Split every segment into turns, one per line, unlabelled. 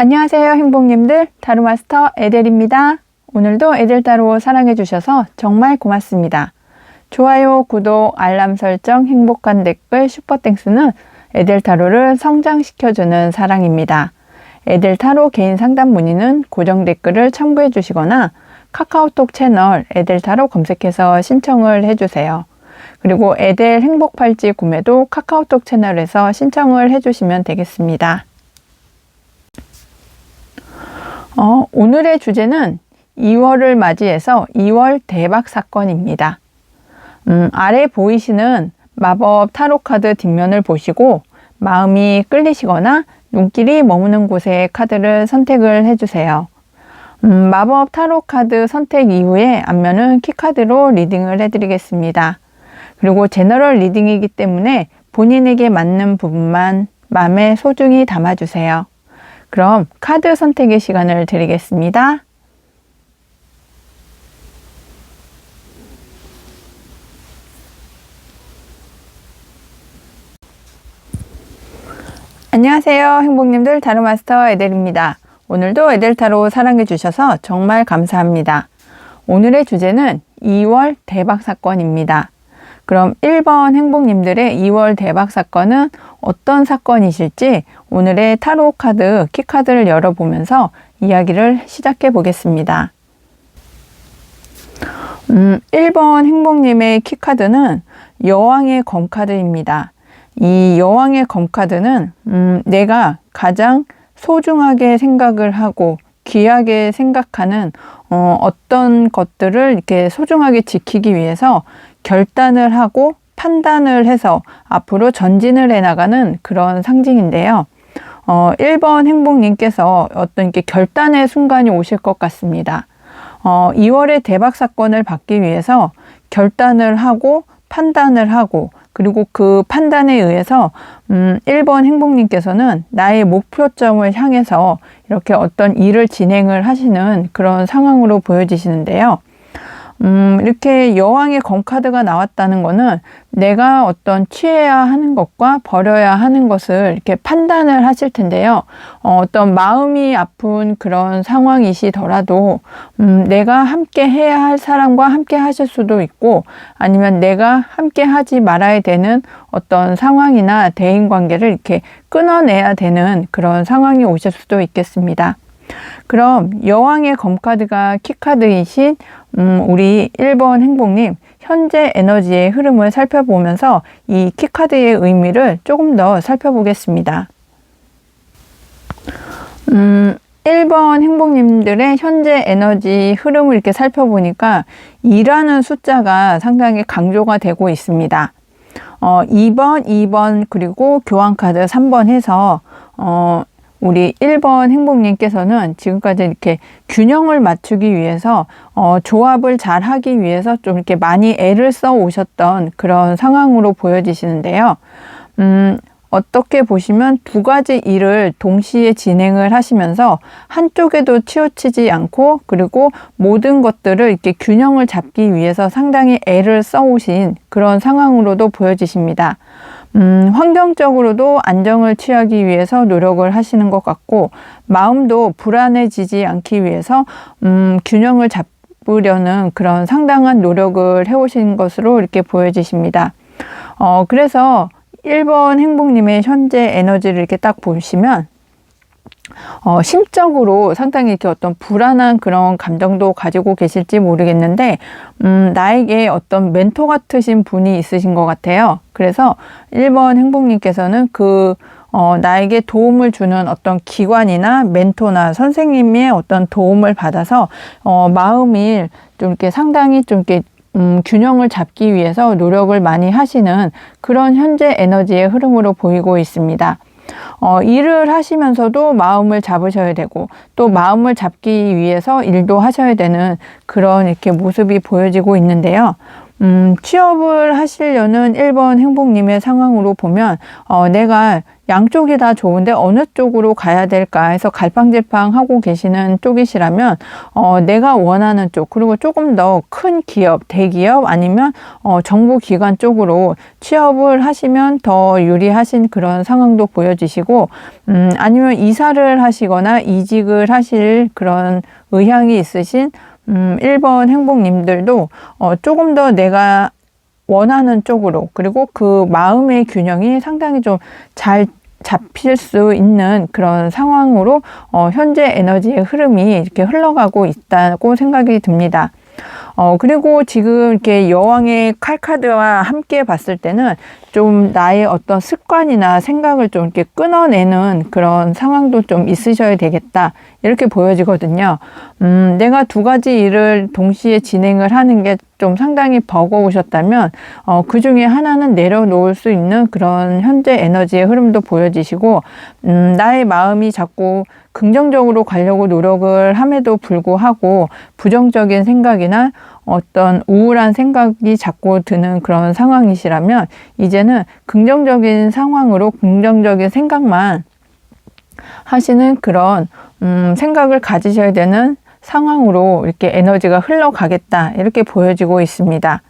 안녕하세요 행복님들, 타로마스터 에델입니다. 오늘도 에델타로 사랑해주셔서 정말 고맙습니다. 좋아요, 구독, 알람 설정, 행복한 댓글, 슈퍼땡스는 에델타로를 성장시켜주는 사랑입니다. 에델타로 개인 상담 문의는 고정 댓글을 첨부해 주시거나 카카오톡 채널 에델타로 검색해서 신청을 해주세요. 그리고 에델 행복팔찌 구매도 카카오톡 채널에서 신청을 해주시면 되겠습니다. 오늘의 주제는 2월을 맞이해서 2월 대박 사건입니다. 아래 보이시는 마법 타로 카드 뒷면을 보시고 마음이 끌리시거나 눈길이 머무는 곳의 카드를 선택을 해주세요. 마법 타로 카드 선택 이후에 앞면은 키카드로 리딩을 해드리겠습니다. 그리고 제너럴 리딩이기 때문에 본인에게 맞는 부분만 마음에 소중히 담아주세요. 그럼 카드 선택의 시간을 드리겠습니다. 안녕하세요 행복님들, 타로마스터 에델입니다. 오늘도 에델타로 사랑해주셔서 정말 감사합니다. 오늘의 주제는 2월 대박 사건입니다. 그럼 1번 행복님들의 2월 대박 사건은 어떤 사건이실지 오늘의 타로 카드, 키카드를 열어보면서 이야기를 시작해 보겠습니다. 1번 행복님의 키카드는 여왕의 검카드입니다. 이 여왕의 검카드는 내가 가장 소중하게 생각을 하고 귀하게 생각하는 어떤 것들을 이렇게 소중하게 지키기 위해서 결단을 하고 판단을 해서 앞으로 전진을 해나가는 그런 상징인데요. 1번 행복님께서 어떤 이렇게 결단의 순간이 오실 것 같습니다. 2월의 대박 사건을 받기 위해서 결단을 하고 판단을 하고 그리고 그 판단에 의해서 1번 행복님께서는 나의 목표점을 향해서 이렇게 어떤 일을 진행을 하시는 그런 상황으로 보여지시는데요. 이렇게 여왕의 검카드가 나왔다는 것은 내가 어떤 취해야 하는 것과 버려야 하는 것을 이렇게 판단을 하실 텐데요. 어떤 마음이 아픈 그런 상황이시더라도 내가 함께 해야 할 사람과 함께 하실 수도 있고 아니면 내가 함께 하지 말아야 되는 어떤 상황이나 대인관계를 이렇게 끊어내야 되는 그런 상황이 오실 수도 있겠습니다. 그럼 여왕의 검카드가 키카드이신 우리 1번 행복님 현재 에너지의 흐름을 살펴보면서 이 키카드의 의미를 조금 더 살펴보겠습니다. 1번 행복님들의 현재 에너지 흐름을 이렇게 살펴보니까 2라는 숫자가 상당히 강조가 되고 있습니다. 2번 그리고 교환카드 3번 해서 우리 1번 행복님께서는 지금까지 이렇게 균형을 맞추기 위해서 조합을 잘 하기 위해서 좀 이렇게 많이 애를 써 오셨던 그런 상황으로 보여지시는데요. 어떻게 보시면 두 가지 일을 동시에 진행을 하시면서 한쪽에도 치우치지 않고 그리고 모든 것들을 이렇게 균형을 잡기 위해서 상당히 애를 써 오신 그런 상황으로도 보여지십니다. 환경적으로도 안정을 취하기 위해서 노력을 하시는 것 같고 마음도 불안해지지 않기 위해서 균형을 잡으려는 그런 상당한 노력을 해오신 것으로 이렇게 보여지십니다. 그래서 1번 행복님의 현재 에너지를 이렇게 딱 보시면 심적으로 상당히 이렇게 어떤 불안한 그런 감정도 가지고 계실지 모르겠는데 나에게 어떤 멘토 같으신 분이 있으신 것 같아요. 그래서 1번 행복님께서는 나에게 도움을 주는 어떤 기관이나 멘토나 선생님의 어떤 도움을 받아서 마음이 좀 이렇게 상당히 좀 이렇게 균형을 잡기 위해서 노력을 많이 하시는 그런 현재 에너지의 흐름으로 보이고 있습니다. 일을 하시면서도 마음을 잡으셔야 되고 또 마음을 잡기 위해서 일도 하셔야 되는 그런 이렇게 모습이 보여지고 있는데요. 취업을 하시려는 1번 행복님의 상황으로 보면 내가 양쪽이 다 좋은데 어느 쪽으로 가야 될까 해서 갈팡질팡하고 계시는 쪽이시라면 내가 원하는 쪽, 그리고 조금 더 큰 기업, 대기업 아니면 정부기관 쪽으로 취업을 하시면 더 유리하신 그런 상황도 보여지시고, 아니면 이사를 하시거나 이직을 하실 그런 의향이 있으신 1번 행복님들도 조금 더 내가 원하는 쪽으로, 그리고 그 마음의 균형이 상당히 좀 잘 잡힐 수 있는 그런 상황으로 현재 에너지의 흐름이 이렇게 흘러가고 있다고 생각이 듭니다. 그리고 지금 이렇게 여왕의 칼 카드와 함께 봤을 때는 좀 나의 어떤 습관이나 생각을 좀 이렇게 끊어내는 그런 상황도 좀 있으셔야 되겠다, 이렇게 보여지거든요. 내가 두 가지 일을 동시에 진행을 하는 게 좀 상당히 버거우셨다면 그 중에 하나는 내려놓을 수 있는 그런 현재 에너지의 흐름도 보여지시고, 나의 마음이 자꾸 긍정적으로 가려고 노력을 함에도 불구하고 부정적인 생각이나 어떤 우울한 생각이 자꾸 드는 그런 상황이시라면 이제는 긍정적인 상황으로 긍정적인 생각만 하시는 그런 생각을 가지셔야 되는 상황으로 이렇게 에너지가 흘러가겠다, 이렇게 보여지고 있습니다.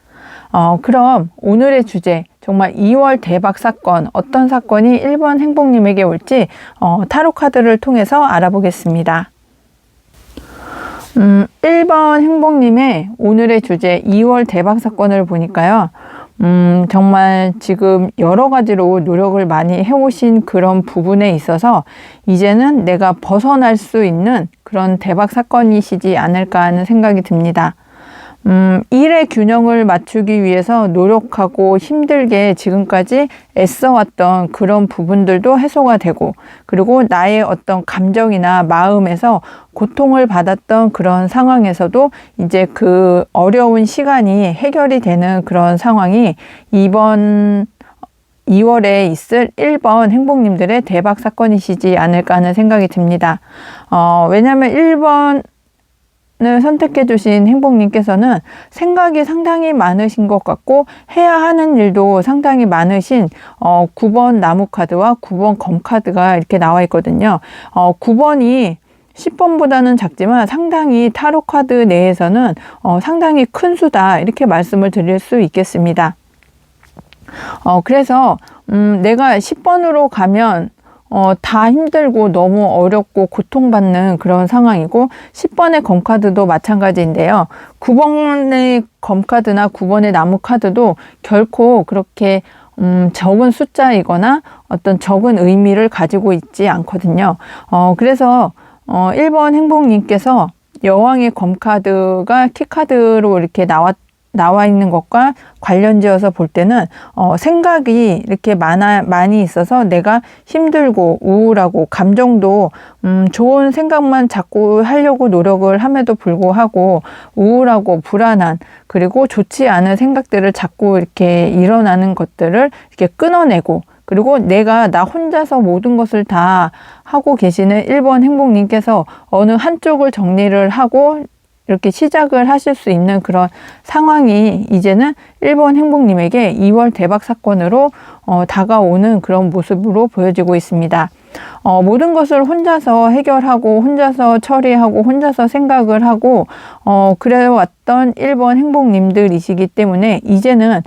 그럼 오늘의 주제, 정말 2월 대박 사건, 어떤 사건이 1번 행복님에게 올지 타로 카드를 통해서 알아보겠습니다. 1번 행복님의 오늘의 주제 2월 대박 사건을 보니까요. 정말 지금 여러 가지로 노력을 많이 해오신 그런 부분에 있어서 이제는 내가 벗어날 수 있는 그런 대박 사건이시지 않을까 하는 생각이 듭니다. 일의 균형을 맞추기 위해서 노력하고 힘들게 지금까지 애써왔던 그런 부분들도 해소가 되고, 그리고 나의 어떤 감정이나 마음에서 고통을 받았던 그런 상황에서도 이제 그 어려운 시간이 해결이 되는 그런 상황이 이번 2월에 있을 1번 행복님들의 대박 사건이시지 않을까 하는 생각이 듭니다. 왜냐하면 1번 을 선택해 주신 행복님께서는 생각이 상당히 많으신 것 같고 해야 하는 일도 상당히 많으신 9번 나무 카드와 9번 검 카드가 이렇게 나와 있거든요. 9번이 10번보다는 작지만 상당히 타로 카드 내에서는 상당히 큰 수다, 이렇게 말씀을 드릴 수 있겠습니다. 그래서 내가 10번으로 가면 다 힘들고 너무 어렵고 고통받는 그런 상황이고, 10번의 검카드도 마찬가지인데요. 9번의 검카드나 9번의 나무 카드도 결코 그렇게 적은 숫자이거나 어떤 적은 의미를 가지고 있지 않거든요. 그래서 1번 행복님께서 여왕의 검카드가 키카드로 이렇게 나와 있는 것과 관련지어서 볼 때는 생각이 이렇게 많이 있어서 내가 힘들고 우울하고 감정도 좋은 생각만 자꾸 하려고 노력을 함에도 불구하고 우울하고 불안한, 그리고 좋지 않은 생각들을 자꾸 이렇게 일어나는 것들을 이렇게 끊어내고, 그리고 나 혼자서 모든 것을 다 하고 계시는 1번 행복님께서 어느 한쪽을 정리를 하고 이렇게 시작을 하실 수 있는 그런 상황이 이제는 1번 행복님에게 2월 대박 사건으로 다가오는 그런 모습으로 보여지고 있습니다. 모든 것을 혼자서 해결하고 혼자서 처리하고 혼자서 생각을 하고 그래왔던 1번 행복님들이시기 때문에 이제는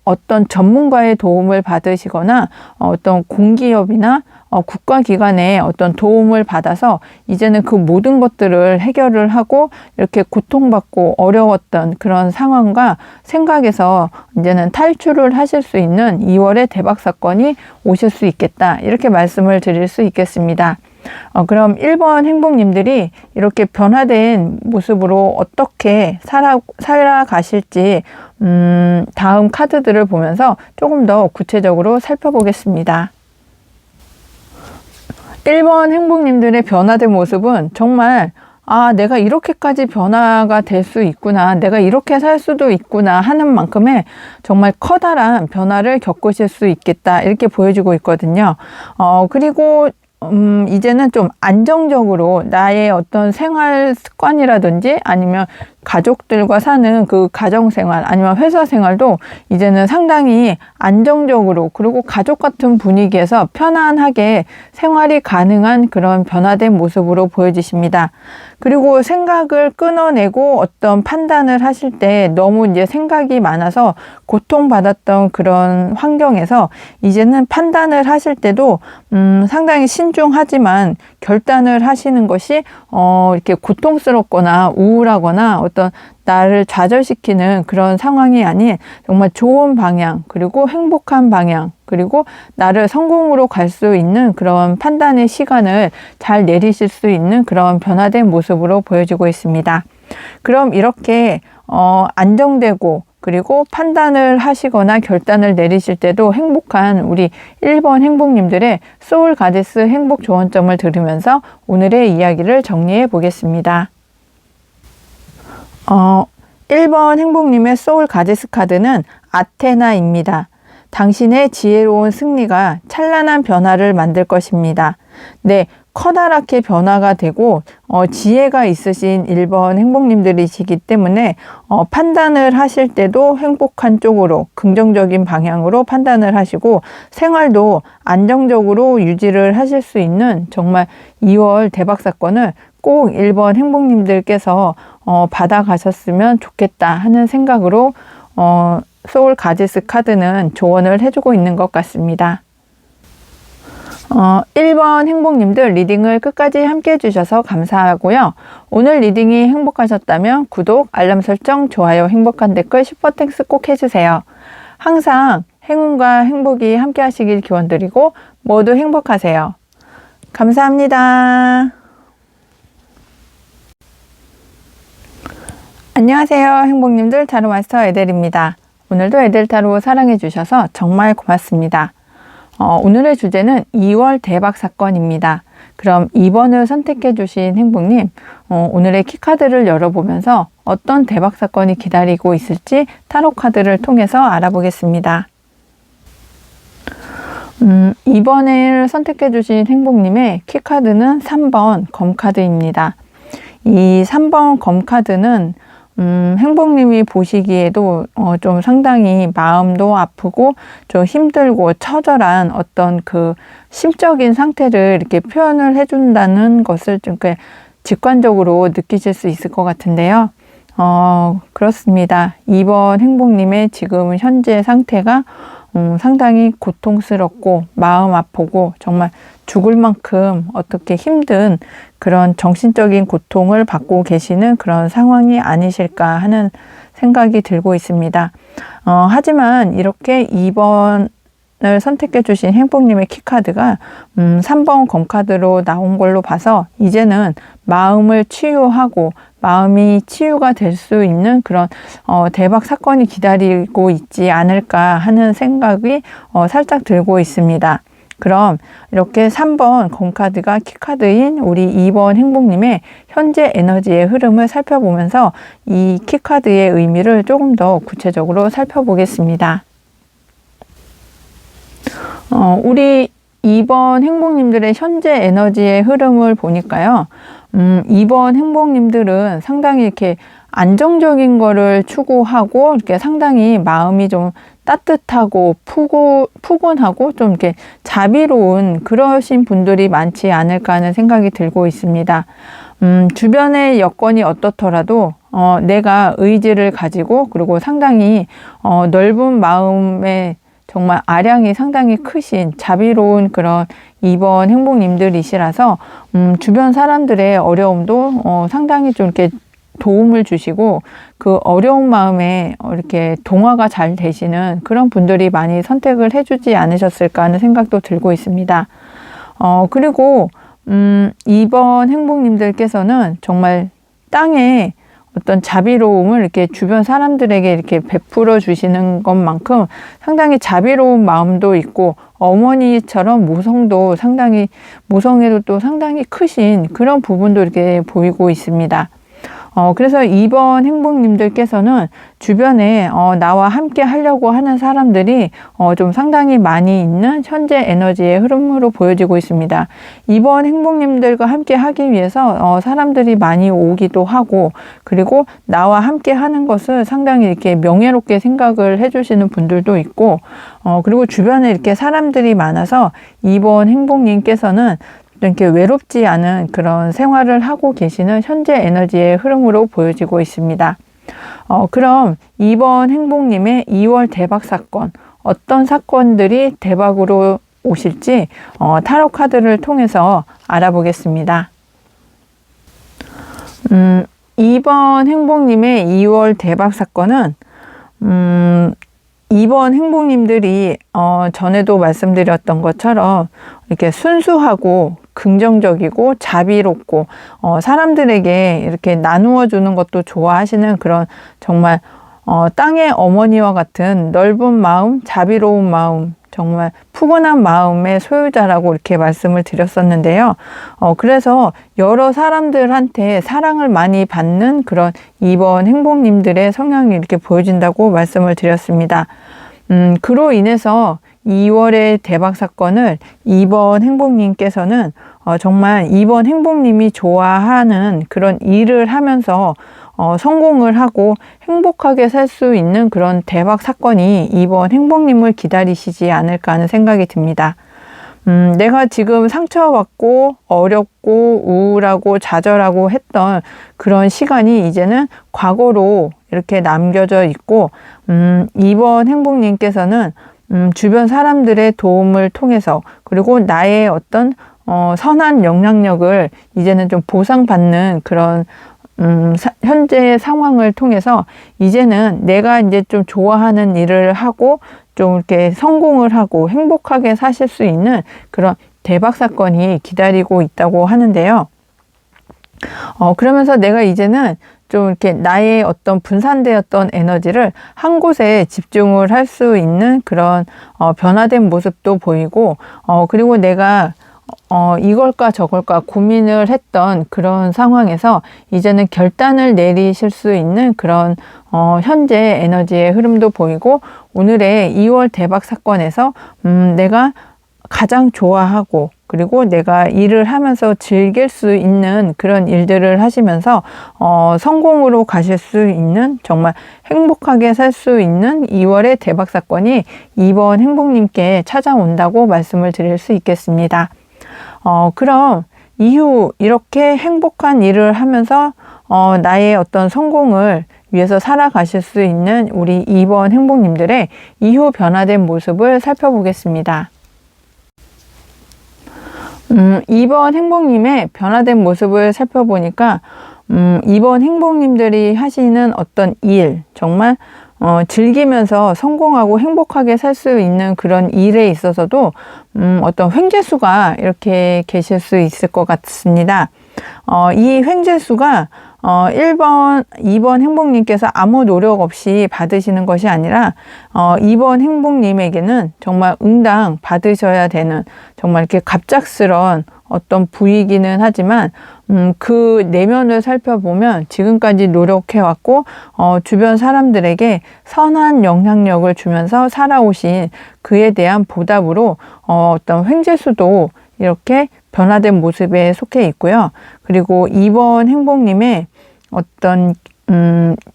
어떤 전문가의 도움을 받으시거나 어떤 공기업이나 국가기관의 어떤 도움을 받아서 이제는 그 모든 것들을 해결을 하고 이렇게 고통받고 어려웠던 그런 상황과 생각에서 이제는 탈출을 하실 수 있는 2월의 대박 사건이 오실 수 있겠다, 이렇게 말씀을 드릴 수 있겠습니다. 그럼 1번 행복님들이 이렇게 변화된 모습으로 어떻게 살아가실지 다음 카드들을 보면서 조금 더 구체적으로 살펴보겠습니다. 1번 행복님들의 변화된 모습은 정말 내가 이렇게까지 변화가 될 수 있구나, 내가 이렇게 살 수도 있구나 하는 만큼의 정말 커다란 변화를 겪으실 수 있겠다, 이렇게 보여지고 있거든요. 그리고 이제는 좀 안정적으로 나의 어떤 생활 습관이라든지 아니면 가족들과 사는 그 가정생활 아니면 회사 생활도 이제는 상당히 안정적으로 그리고 가족 같은 분위기에서 편안하게 생활이 가능한 그런 변화된 모습으로 보여지십니다. 그리고 생각을 끊어내고 어떤 판단을 하실 때 너무 이제 생각이 많아서 고통받았던 그런 환경에서 이제는 판단을 하실 때도 상당히 신중하지만 결단을 하시는 것이 이렇게 고통스럽거나 우울하거나 어떤 나를 좌절시키는 그런 상황이 아닌 정말 좋은 방향 그리고 행복한 방향 그리고 나를 성공으로 갈 수 있는 그런 판단의 시간을 잘 내리실 수 있는 그런 변화된 모습으로 보여지고 있습니다. 그럼 이렇게 안정되고 그리고 판단을 하시거나 결단을 내리실 때도 행복한 우리 1번 행복님들의 소울 가디스 행복 조언점을 들으면서 오늘의 이야기를 정리해 보겠습니다. 1번 행복님의 소울 가디스 카드는 아테나입니다. 당신의 지혜로운 승리가 찬란한 변화를 만들 것입니다. 네, 커다랗게 변화가 되고 지혜가 있으신 1번 행복님들이시기 때문에 판단을 하실 때도 행복한 쪽으로 긍정적인 방향으로 판단을 하시고 생활도 안정적으로 유지를 하실 수 있는 정말 2월 대박 사건을 꼭 1번 행복님들께서 받아가셨으면 좋겠다 하는 생각으로 소울 가디스 카드는 조언을 해주고 있는 것 같습니다. 1번 행복님들 리딩을 끝까지 함께 해주셔서 감사하고요. 오늘 리딩이 행복하셨다면 구독, 알람 설정, 좋아요, 행복한 댓글, 슈퍼땡스 꼭 해주세요. 항상 행운과 행복이 함께 하시길 기원드리고 모두 행복하세요. 감사합니다. 안녕하세요. 행복님들 타로 마스터 에델입니다. 오늘도 에델 타로 사랑해 주셔서 정말 고맙습니다. 오늘의 주제는 2월 대박 사건입니다. 그럼 2번을 선택해 주신 행복님, 오늘의 키카드를 열어보면서 어떤 대박 사건이 기다리고 있을지 타로 카드를 통해서 알아보겠습니다. 2번을 선택해 주신 행복님의 키카드는 3번 검카드입니다. 이 3번 검카드는 행복님이 보시기에도 좀 상당히 마음도 아프고 좀 힘들고 처절한 어떤 그 심적인 상태를 이렇게 표현을 해준다는 것을 좀 직관적으로 느끼실 수 있을 것 같은데요. 그렇습니다. 2번 행복님의 지금 현재 상태가 상당히 고통스럽고 마음 아프고 정말 죽을 만큼 어떻게 힘든 그런 정신적인 고통을 받고 계시는 그런 상황이 아니실까 하는 생각이 들고 있습니다. 하지만 이렇게 2번을 선택해 주신 행복님의 키카드가 3번 검카드로 나온 걸로 봐서 이제는 마음을 치유하고 마음이 치유가 될 수 있는 그런 대박 사건이 기다리고 있지 않을까 하는 생각이 살짝 들고 있습니다. 그럼 이렇게 3번 검카드가 키카드인 우리 2번 행복님의 현재 에너지의 흐름을 살펴보면서 이 키카드의 의미를 조금 더 구체적으로 살펴보겠습니다. 우리 2번 행복님들의 현재 에너지의 흐름을 보니까요. 2번 행복님들은 상당히 이렇게 안정적인 거를 추구하고 이렇게 상당히 마음이 좀 따뜻하고 푸근하고 좀 이렇게 자비로운 그러신 분들이 많지 않을까 하는 생각이 들고 있습니다. 주변의 여건이 어떻더라도 내가 의지를 가지고 그리고 상당히 넓은 마음에 정말 아량이 상당히 크신 자비로운 그런 2번 행복님들이시라서 주변 사람들의 어려움도 상당히 좀 이렇게 도움을 주시고 그 어려운 마음에 이렇게 동화가 잘 되시는 그런 분들이 많이 선택을 해주지 않으셨을까 하는 생각도 들고 있습니다. 그리고 2번 행복님들께서는 정말 땅에 어떤 자비로움을 이렇게 주변 사람들에게 이렇게 베풀어 주시는 것만큼 상당히 자비로운 마음도 있고 어머니처럼 모성에도 또 상당히 크신 그런 부분도 이렇게 보이고 있습니다. 그래서 2번 행복님들께서는 주변에 나와 함께 하려고 하는 사람들이 좀 상당히 많이 있는 현재 에너지의 흐름으로 보여지고 있습니다. 2번 행복님들과 함께 하기 위해서 사람들이 많이 오기도 하고, 그리고 나와 함께 하는 것을 상당히 이렇게 명예롭게 생각을 해주시는 분들도 있고, 그리고 주변에 이렇게 사람들이 많아서 2번 행복님께서는 이렇게 외롭지 않은 그런 생활을 하고 계시는 현재 에너지의 흐름으로 보여지고 있습니다. 그럼 2번 행복님의 2월 대박 사건, 어떤 사건들이 대박으로 오실지 타로 카드를 통해서 알아보겠습니다. 2번 행복님의 2월 대박 사건은 2번 행복님들이 전에도 말씀드렸던 것처럼 이렇게 순수하고 긍정적이고 자비롭고 사람들에게 이렇게 나누어 주는 것도 좋아하시는 그런 정말 땅의 어머니와 같은 넓은 마음, 자비로운 마음, 정말 푸근한 마음의 소유자라고 이렇게 말씀을 드렸었는데요. 그래서 여러 사람들한테 사랑을 많이 받는 그런 2번 행복님들의 성향이 이렇게 보여진다고 말씀을 드렸습니다. 그로 인해서 2월의 대박 사건을 2번 행복님께서는 정말 2번 행복님이 좋아하는 그런 일을 하면서 성공을 하고 행복하게 살 수 있는 그런 대박 사건이 2번 행복님을 기다리시지 않을까 하는 생각이 듭니다. 내가 지금 상처받고 어렵고 우울하고 좌절하고 했던 그런 시간이 이제는 과거로 이렇게 남겨져 있고, 2번 행복님께서는 주변 사람들의 도움을 통해서, 그리고 나의 어떤 선한 영향력을 이제는 좀 보상받는 그런 현재의 상황을 통해서 이제는 내가 이제 좀 좋아하는 일을 하고 좀 이렇게 성공을 하고 행복하게 사실 수 있는 그런 대박 사건이 기다리고 있다고 하는데요. 그러면서 내가 이제는 좀 이렇게 나의 어떤 분산되었던 에너지를 한 곳에 집중을 할 수 있는 그런 변화된 모습도 보이고, 그리고 내가 이걸까 저걸까 고민을 했던 그런 상황에서 이제는 결단을 내리실 수 있는 그런 현재 에너지의 흐름도 보이고, 오늘의 2월 대박 사건에서 내가 가장 좋아하고, 그리고 내가 일을 하면서 즐길 수 있는 그런 일들을 하시면서 성공으로 가실 수 있는, 정말 행복하게 살 수 있는 2월의 대박 사건이 2번 행복님께 찾아온다고 말씀을 드릴 수 있겠습니다. 그럼 이후 이렇게 행복한 일을 하면서 나의 어떤 성공을 위해서 살아가실 수 있는 우리 2번 행복님들의 이후 변화된 모습을 살펴보겠습니다. 2번 행복님의 변화된 모습을 살펴보니까 2번 행복님들이 하시는 어떤 일, 정말 즐기면서 성공하고 행복하게 살 수 있는 그런 일에 있어서도 어떤 횡재수가 이렇게 계실 수 있을 것 같습니다. 이 횡재수가 1번, 2번 행복님께서 아무 노력 없이 받으시는 것이 아니라 2번 행복님에게는 정말 응당 받으셔야 되는, 정말 이렇게 갑작스러운 어떤 부위기는 하지만 그 내면을 살펴보면 지금까지 노력해왔고 주변 사람들에게 선한 영향력을 주면서 살아오신 그에 대한 보답으로 어떤 횡재수도 이렇게 변화된 모습에 속해 있고요. 그리고 2번 행복님의 어떤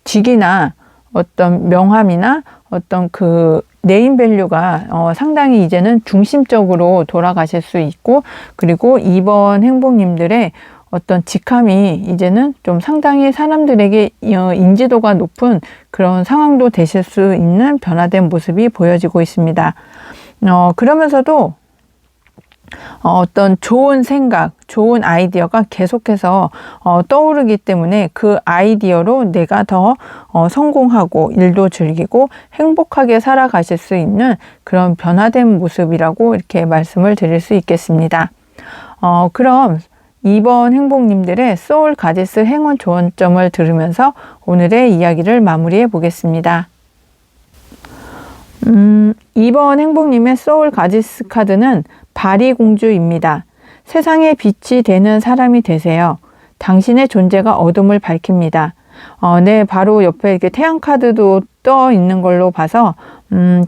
직이나 어떤 명함이나 어떤 그 네임밸류가 상당히 이제는 중심적으로 돌아가실 수 있고, 그리고 2번 행복님들의 어떤 직함이 이제는 좀 상당히 사람들에게 인지도가 높은 그런 상황도 되실 수 있는 변화된 모습이 보여지고 있습니다. 그러면서도 어떤 좋은 생각, 좋은 아이디어가 계속해서 떠오르기 때문에 그 아이디어로 내가 더 성공하고 일도 즐기고 행복하게 살아가실 수 있는 그런 변화된 모습이라고 이렇게 말씀을 드릴 수 있겠습니다. 그럼 2번 행복님들의 소울 가디스 행운 조언점을 들으면서 오늘의 이야기를 마무리해 보겠습니다. 2번 행복님의 소울 가디스 카드는 바리공주입니다. 세상에 빛이 되는 사람이 되세요. 당신의 존재가 어둠을 밝힙니다. 네, 바로 옆에 이렇게 태양 카드도 떠 있는 걸로 봐서,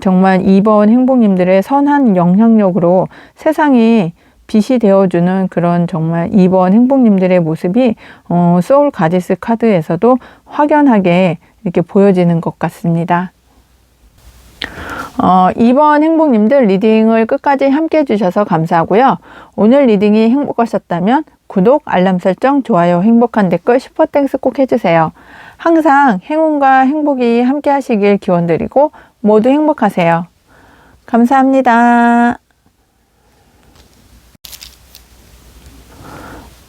정말 2번 행복님들의 선한 영향력으로 세상이 빛이 되어주는 그런 정말 2번 행복님들의 모습이, 소울 가디스 카드에서도 확연하게 이렇게 보여지는 것 같습니다. 2번 행복님들 리딩을 끝까지 함께 해주셔서 감사하고요. 오늘 리딩이 행복하셨다면 구독, 알람 설정, 좋아요, 행복한 댓글, 슈퍼땡스 꼭 해주세요. 항상 행운과 행복이 함께 하시길 기원드리고 모두 행복하세요. 감사합니다.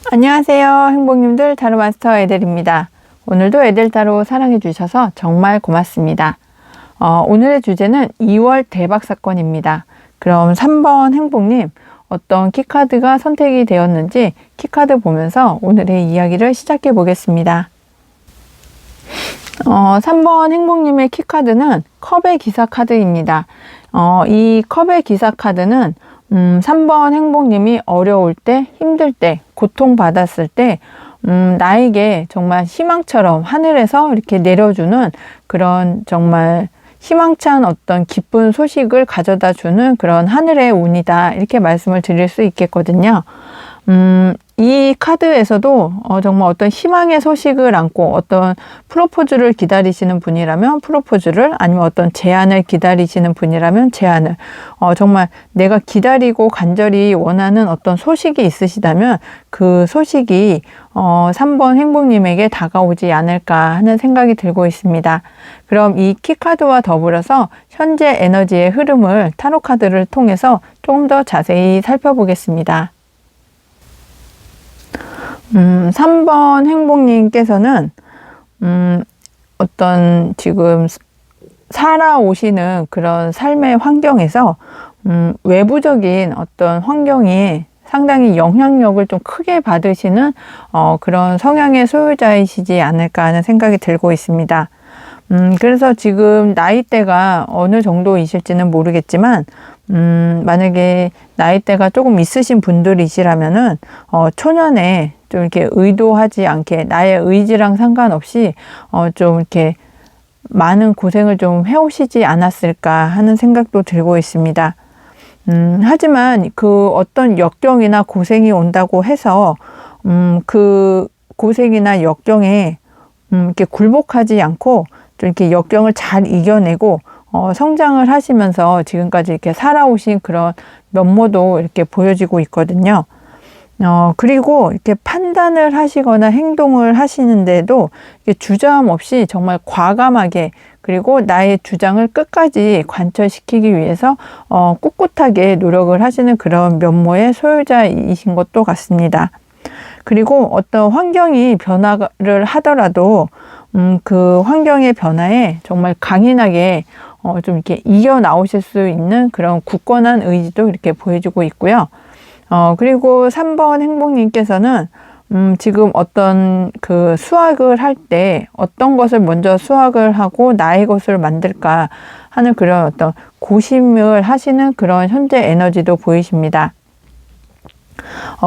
안녕하세요. 행복님들, 타로마스터 에델입니다. 오늘도 에델타로 사랑해주셔서 정말 고맙습니다. 오늘의 주제는 2월 대박사건입니다. 그럼 3번 행복님, 어떤 키카드가 선택이 되었는지 키카드 보면서 오늘의 이야기를 시작해 보겠습니다. 3번 행복님의 키카드는 컵의 기사 카드입니다. 이 컵의 기사 카드는 3번 행복님이 어려울 때, 힘들 때, 고통받았을 때 나에게 정말 희망처럼 하늘에서 이렇게 내려주는 그런 정말 희망찬 어떤 기쁜 소식을 가져다 주는 그런 하늘의 운이다, 이렇게 말씀을 드릴 수 있겠거든요. 이 카드에서도 정말 어떤 희망의 소식을 안고 어떤 프로포즈를 기다리시는 분이라면 프로포즈를, 아니면 어떤 제안을 기다리시는 분이라면 제안을, 정말 내가 기다리고 간절히 원하는 어떤 소식이 있으시다면 그 소식이 3번 행복님에게 다가오지 않을까 하는 생각이 들고 있습니다. 그럼 이 키카드와 더불어서 현재 에너지의 흐름을 타로 카드를 통해서 조금 더 자세히 살펴보겠습니다. 3번 행복님께서는 어떤 지금 살아오시는 그런 삶의 환경에서 외부적인 어떤 환경이 상당히 영향력을 좀 크게 받으시는 그런 성향의 소유자이시지 않을까 하는 생각이 들고 있습니다. 그래서 지금 나이대가 어느 정도이실지는 모르겠지만, 만약에 나이대가 조금 있으신 분들이시라면은, 초년에 좀 이렇게 의도하지 않게 나의 의지랑 상관없이, 좀 이렇게 많은 고생을 좀 해오시지 않았을까 하는 생각도 들고 있습니다. 하지만 그 어떤 역경이나 고생이 온다고 해서, 그 고생이나 역경에, 이렇게 굴복하지 않고, 좀 이렇게 역경을 잘 이겨내고 성장을 하시면서 지금까지 이렇게 살아오신 그런 면모도 이렇게 보여지고 있거든요. 그리고 이렇게 판단을 하시거나 행동을 하시는데도 이렇게 주저함 없이 정말 과감하게, 그리고 나의 주장을 끝까지 관철시키기 위해서 꿋꿋하게 노력을 하시는 그런 면모의 소유자이신 것도 같습니다. 그리고 어떤 환경이 변화를 하더라도 그 환경의 변화에 정말 강인하게 좀 이렇게 이겨 나오실 수 있는 그런 굳건한 의지도 이렇게 보여주고 있고요. 그리고 3번 행복님께서는 지금 어떤 그 수확을 할 때 어떤 것을 먼저 수확을 하고 나의 것을 만들까 하는 그런 어떤 고심을 하시는 그런 현재 에너지도 보이십니다.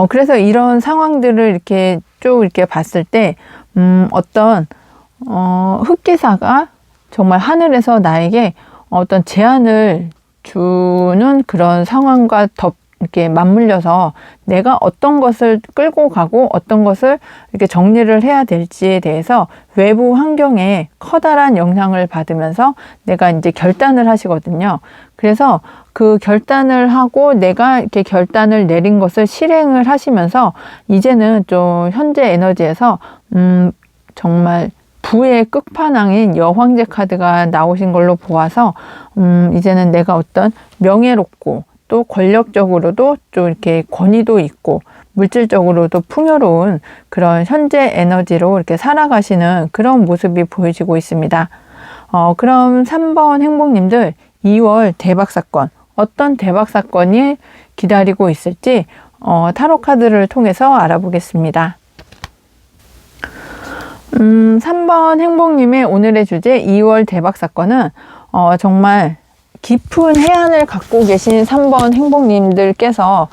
그래서 이런 상황들을 이렇게 쭉 이렇게 봤을 때, 어떤, 흑기사가 정말 하늘에서 나에게 어떤 제안을 주는 그런 상황과 이렇게 맞물려서 내가 어떤 것을 끌고 가고 어떤 것을 이렇게 정리를 해야 될지에 대해서 외부 환경에 커다란 영향을 받으면서 내가 이제 결단을 하시거든요. 그래서 그 결단을 하고 내가 이렇게 결단을 내린 것을 실행을 하시면서 이제는 좀 현재 에너지에서 정말 부의 끝판왕인 여황제 카드가 나오신 걸로 보아서 이제는 내가 어떤 명예롭고 또 권력적으로도 좀 이렇게 권위도 있고 물질적으로도 풍요로운 그런 현재 에너지로 이렇게 살아가시는 그런 모습이 보여지고 있습니다. 그럼 3번 행복님들 2월 대박사건, 어떤 대박사건이 기다리고 있을지 타로 카드를 통해서 알아보겠습니다. 3번 행복님의 오늘의 주제 2월 대박사건은 정말 깊은 해안을 갖고 계신 3번 행복님들께서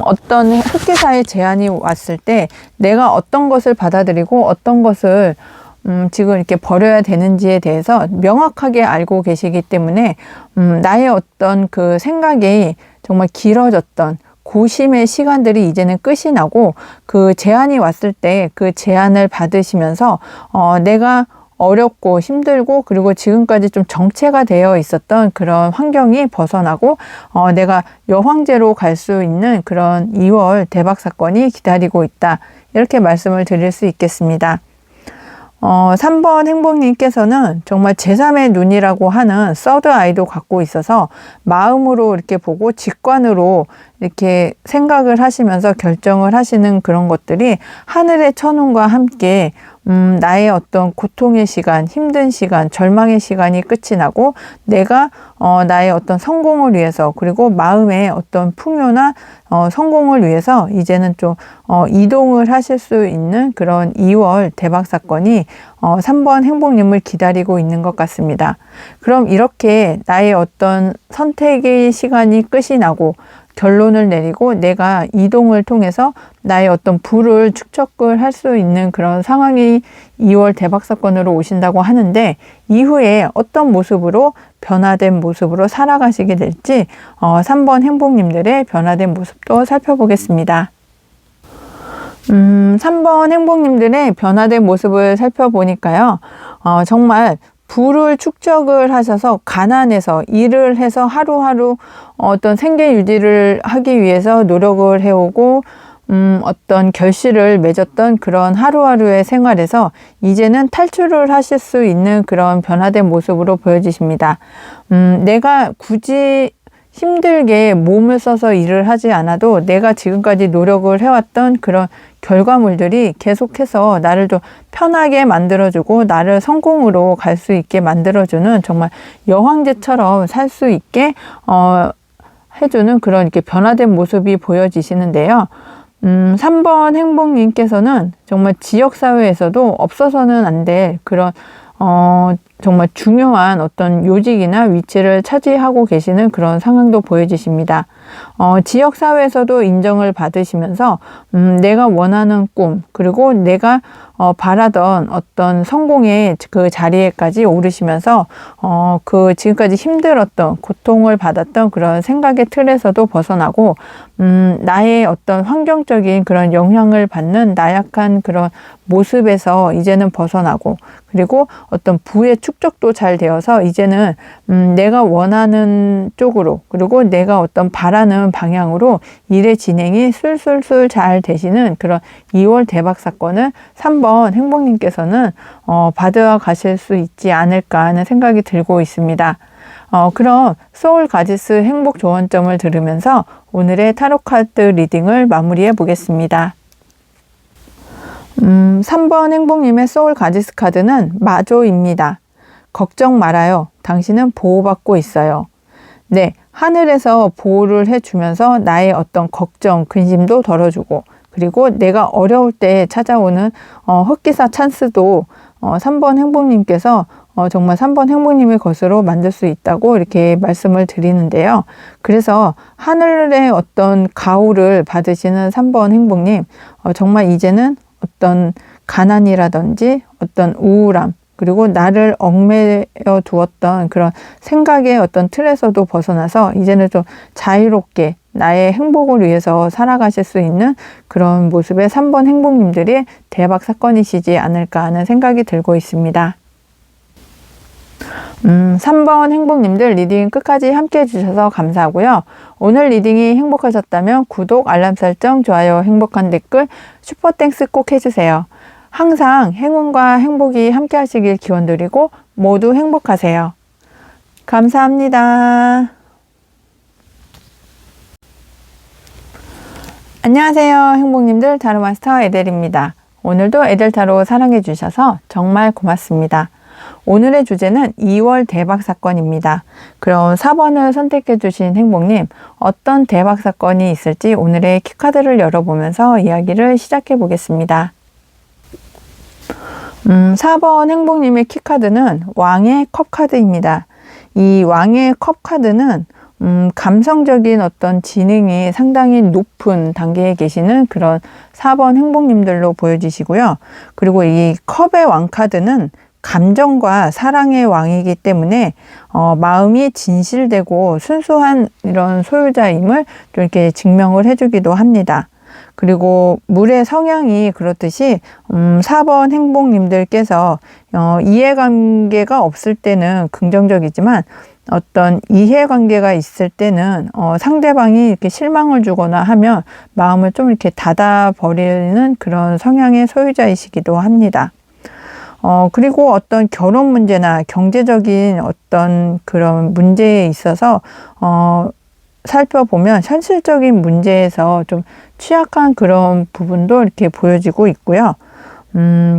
어떤 흑기사의 제안이 왔을 때 내가 어떤 것을 받아들이고 어떤 것을 지금 이렇게 버려야 되는지에 대해서 명확하게 알고 계시기 때문에 나의 어떤 그 생각이 정말 길어졌던 고심의 시간들이 이제는 끝이 나고 그 제안이 왔을 때 그 제안을 받으시면서 내가 어렵고 힘들고 그리고 지금까지 좀 정체가 되어 있었던 그런 환경이 벗어나고 내가 여황제로 갈 수 있는 그런 2월 대박 사건이 기다리고 있다. 이렇게 말씀을 드릴 수 있겠습니다. 3번 행복님께서는 정말 제3의 눈이라고 하는 서드 아이도 갖고 있어서 마음으로 이렇게 보고 직관으로 이렇게 생각을 하시면서 결정을 하시는 그런 것들이 하늘의 천운과 함께 나의 어떤 고통의 시간, 힘든 시간, 절망의 시간이 끝이 나고 내가 나의 어떤 성공을 위해서 그리고 마음의 어떤 풍요나 성공을 위해서 이제는 좀 이동을 하실 수 있는 그런 2월 대박 사건이 3번 행복님을 기다리고 있는 것 같습니다. 그럼 이렇게 나의 어떤 선택의 시간이 끝이 나고 결론을 내리고 내가 이동을 통해서 나의 어떤 부를 축적을 할 수 있는 그런 상황이 2월 대박 사건으로 오신다고 하는데 이후에 어떤 모습으로 변화된 모습으로 살아가시게 될지 3번 행복님들의 변화된 모습도 살펴보겠습니다. 3번 행복님들의 변화된 모습을 살펴보니까요. 정말 부를 축적을 하셔서 가난해서 일을 해서 하루하루 어떤 생계 유지를 하기 위해서 노력을 해오고 어떤 결실을 맺었던 그런 하루하루의 생활에서 이제는 탈출을 하실 수 있는 그런 변화된 모습으로 보여지십니다. 내가 굳이 힘들게 몸을 써서 일을 하지 않아도 내가 지금까지 노력을 해왔던 그런 결과물들이 계속해서 나를 좀 편하게 만들어주고 나를 성공으로 갈 수 있게 만들어주는 정말 여황제처럼 살 수 있게 해주는 그런 이렇게 변화된 모습이 보여지시는데요. 3번 행복님께서는 정말 지역사회에서도 없어서는 안 될 그런 정말 중요한 어떤 요직이나 위치를 차지하고 계시는 그런 상황도 보여지십니다. 지역사회에서도 인정을 받으시면서 내가 원하는 꿈 그리고 내가 바라던 어떤 성공의 그 자리에까지 오르시면서 그 지금까지 힘들었던 고통을 받았던 그런 생각의 틀에서도 벗어나고 나의 어떤 환경적인 그런 영향을 받는 나약한 그런 모습에서 이제는 벗어나고 그리고 어떤 부의 축적도 잘 되어서 이제는 내가 원하는 쪽으로 그리고 내가 어떤 바라는 방향으로 일의 진행이 술술술 잘 되시는 그런 2월 대박 사건을 3번 행복님께서는 받아 가실 수 있지 않을까 하는 생각이 들고 있습니다. 그럼 소울 가지스 행복 조언점을 들으면서 오늘의 타로 카드 리딩을 마무리해 보겠습니다. 3번 행복님의 소울 가지스 카드는 마조입니다. 걱정 말아요. 당신은 보호받고 있어요. 네, 하늘에서 보호를 해주면서 나의 어떤 걱정, 근심도 덜어주고 그리고 내가 어려울 때 찾아오는 흑기사 찬스도 3번 행복님께서 정말 3번 행복님의 것으로 만들 수 있다고 이렇게 말씀을 드리는데요. 그래서 하늘의 어떤 가호를 받으시는 3번 행복님, 정말 이제는 어떤 가난이라든지 어떤 우울함, 그리고 나를 얽매여 두었던 그런 생각의 어떤 틀에서도 벗어나서 이제는 좀 자유롭게 나의 행복을 위해서 살아가실 수 있는 그런 모습의 3번 행복님들이 대박 사건이시지 않을까 하는 생각이 들고 있습니다. 3번 행복님들 리딩 끝까지 함께 해주셔서 감사하고요. 오늘 리딩이 행복하셨다면 구독, 알람 설정, 좋아요, 행복한 댓글, 슈퍼땡스 꼭 해주세요. 항상 행운과 행복이 함께 하시길 기원드리고 모두 행복하세요. 감사합니다. 안녕하세요. 행복님들 타로마스터 에델입니다. 오늘도 에델타로 사랑해 주셔서 정말 고맙습니다. 오늘의 주제는 2월 대박 사건입니다. 그럼 4번을 선택해 주신 행복님, 어떤 대박 사건이 있을지 오늘의 키카드를 열어보면서 이야기를 시작해 보겠습니다. 4번 행복님의 키카드는 왕의 컵 카드입니다. 이 왕의 컵 카드는 감성적인 어떤 지능이 상당히 높은 단계에 계시는 그런 4번 행복님들로 보여지시고요. 그리고 이 컵의 왕카드는 감정과 사랑의 왕이기 때문에 마음이 진실되고 순수한 이런 소유자임을 좀 이렇게 증명을 해주기도 합니다. 그리고 물의 성향이 그렇듯이 4번 행복님들께서 이해관계가 없을 때는 긍정적이지만 어떤 이해관계가 있을 때는 상대방이 이렇게 실망을 주거나 하면 마음을 좀 이렇게 닫아버리는 그런 성향의 소유자이시기도 합니다. 그리고 어떤 결혼 문제나 경제적인 어떤 그런 문제에 있어서 살펴보면 현실적인 문제에서 좀 취약한 그런 부분도 이렇게 보여지고 있고요.